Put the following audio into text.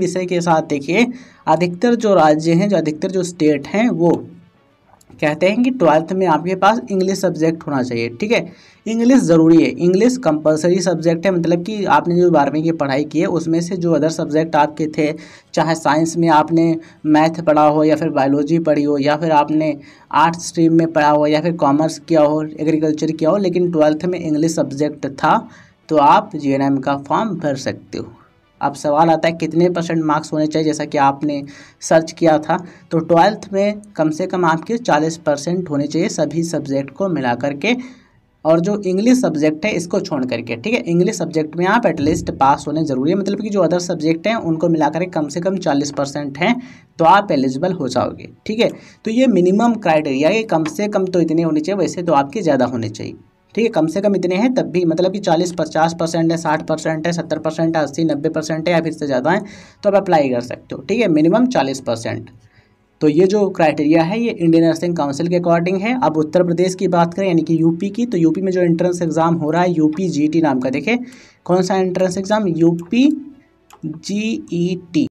विषय के साथ देखिए अधिकतर जो राज्य हैं, जो अधिकतर जो स्टेट हैं वो कहते हैं कि 12th में आपके पास इंग्लिश सब्जेक्ट होना चाहिए। ठीक है, इंग्लिश ज़रूरी है, इंग्लिश कंपलसरी सब्जेक्ट है। मतलब कि आपने जो 12वीं की पढ़ाई की है उसमें से जो अदर सब्जेक्ट आपके थे, चाहे साइंस में आपने मैथ पढ़ा हो या फिर बायोलॉजी पढ़ी हो या फिर आपने आर्ट्स स्ट्रीम में पढ़ा हो या फिर कॉमर्स किया हो, एग्रीकल्चर किया हो, लेकिन 12th में इंग्लिश सब्जेक्ट था तो आप जीएनएम का फॉर्म भर सकते हो। अब सवाल आता है कितने % मार्क्स होने चाहिए, जैसा कि आपने सर्च किया था तो 12th में कम से कम आपके 40% होने चाहिए सभी सब्जेक्ट को मिला करके, और जो इंग्लिश सब्जेक्ट है इसको छोड़ करके। ठीक है, इंग्लिश सब्जेक्ट में आप एटलीस्ट पास होने ज़रूरी है, मतलब कि जो अदर सब्जेक्ट हैं उनको मिला कर कम से कम 40% हैं तो आप एलिजिबल हो जाओगे। ठीक है, तो ये मिनिमम क्राइटेरिया है, कम से कम तो इतने होने चाहिए, वैसे तो आपके ज़्यादा होने चाहिए। ठीक है, कम से कम इतने हैं तब भी, मतलब कि 40-50% है, 60% है, 70% है, 80-90% है या फिर से ज़्यादा है तो आप अप्लाई कर सकते हो। ठीक है, मिनिमम 40%। तो ये जो क्राइटेरिया है ये इंडियन नर्सिंग काउंसिल के अकॉर्डिंग है। अब उत्तर प्रदेश की बात करें यानी कि यूपी की, तो यूपी में जो एंट्रेंस एग्ज़ाम हो रहा है यूपी जीटी नाम का, देखिए कौन सा एंट्रेंस एग्ज़ाम, यूपी जीईटी।